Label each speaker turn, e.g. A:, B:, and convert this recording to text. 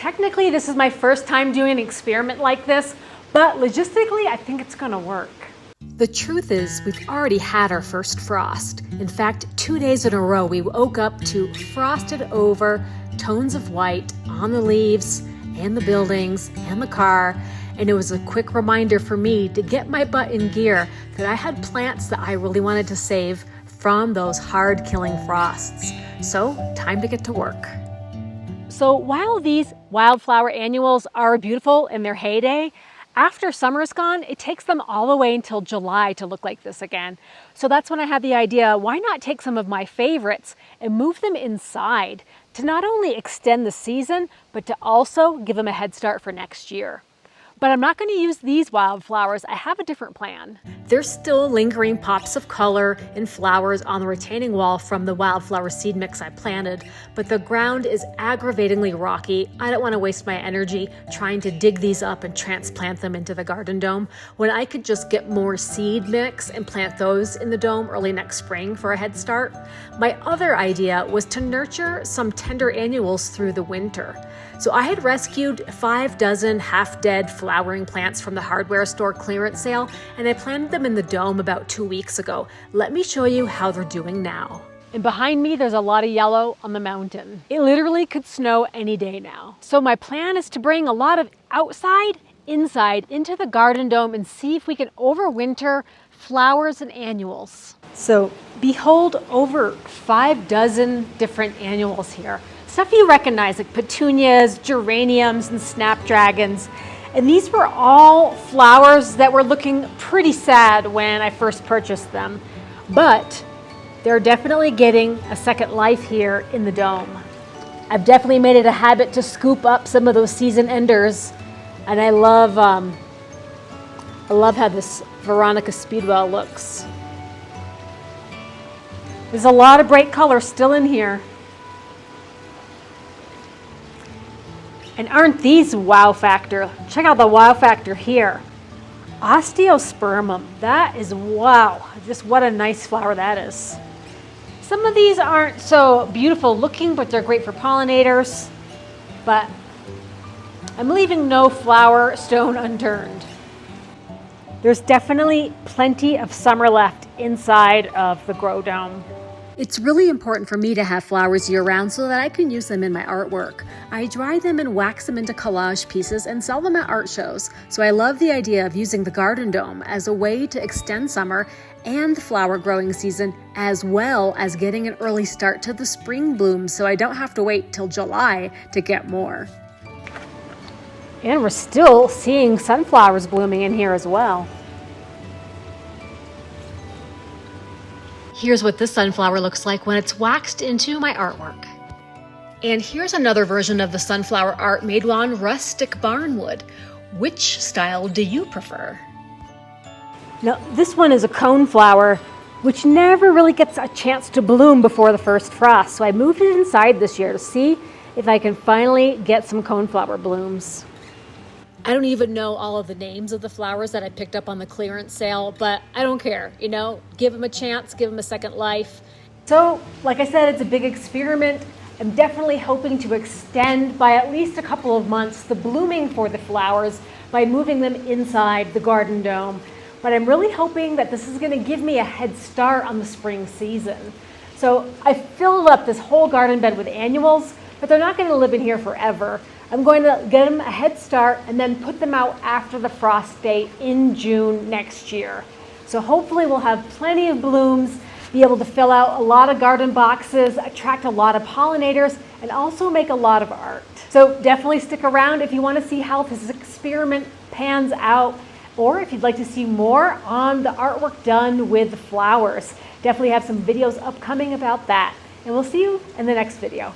A: Technically, this is my first time doing an experiment like this, but logistically, I think it's gonna work.
B: The truth is, we've already had our first frost. In fact, 2 days in a row, we woke up to frosted over tones of white on the leaves and the buildings and the car. And it was a quick reminder for me to get my butt in gear that I had plants that I really wanted to save from those hard killing frosts. So time to get to work.
A: So while these wildflower annuals are beautiful in their heyday, after summer's gone, it takes them all the way until July to look like this again. So that's when I had the idea, why not take some of my favorites and move them inside to not only extend the season, but to also give them a head start for next year. But I'm not going to use these wildflowers. I have a different plan.
B: There's still lingering pops of color and flowers on the retaining wall from the wildflower seed mix I planted, but the ground is aggravatingly rocky. I don't want to waste my energy trying to dig these up and transplant them into the garden dome when I could just get more seed mix and plant those in the dome early next spring for a head start. My other idea was to nurture some tender annuals through the winter. So I had rescued 5 dozen half-dead flowering plants from the hardware store clearance sale, and I planted them in the dome about 2 weeks ago. Let me show you how they're doing now.
A: And behind me, there's a lot of yellow on the mountain. It literally could snow any day now. So my plan is to bring a lot of outside, inside, into the garden dome and see if we can overwinter flowers and annuals. So behold, over 5 dozen different annuals here. Stuff you recognize like petunias, geraniums, and snapdragons. And these were all flowers that were looking pretty sad when I first purchased them. But they're definitely getting a second life here in the dome. I've definitely made it a habit to scoop up some of those season enders. And I love how this Veronica Speedwell looks. There's a lot of bright color still in here. And aren't these wow factor? Check out the wow factor here. Osteospermum, that is wow. Just what a nice flower that is. Some of these aren't so beautiful looking, but they're great for pollinators. But I'm leaving no flower stone unturned. There's definitely plenty of summer left inside of the grow dome.
B: It's really important for me to have flowers year-round so that I can use them in my artwork. I dry them and wax them into collage pieces and sell them at art shows. So I love the idea of using the garden dome as a way to extend summer and the flower growing season, as well as getting an early start to the spring blooms so I don't have to wait till July to get more.
A: And we're still seeing sunflowers blooming in here as well.
B: Here's what this sunflower looks like when it's waxed into my artwork. And here's another version of the sunflower art made on rustic barnwood. Which style do you prefer?
A: Now, this one is a cone flower, which never really gets a chance to bloom before the first frost. So I moved it inside this year to see if I can finally get some coneflower blooms.
B: I don't even know all of the names of the flowers that I picked up on the clearance sale, but I don't care, you know, give them a chance, give them a second life.
A: So, like I said, it's a big experiment. I'm definitely hoping to extend by at least a couple of months the blooming for the flowers by moving them inside the garden dome. But I'm really hoping that this is going to give me a head start on the spring season. So I filled up this whole garden bed with annuals, but they're not going to live in here forever. I'm going to get them a head start and then put them out after the frost date in June next year. So hopefully we'll have plenty of blooms, be able to fill out a lot of garden boxes, attract a lot of pollinators, and also make a lot of art. So definitely stick around if you want to see how this experiment pans out, or if you'd like to see more on the artwork done with flowers. Definitely have some videos upcoming about that. And we'll see you in the next video.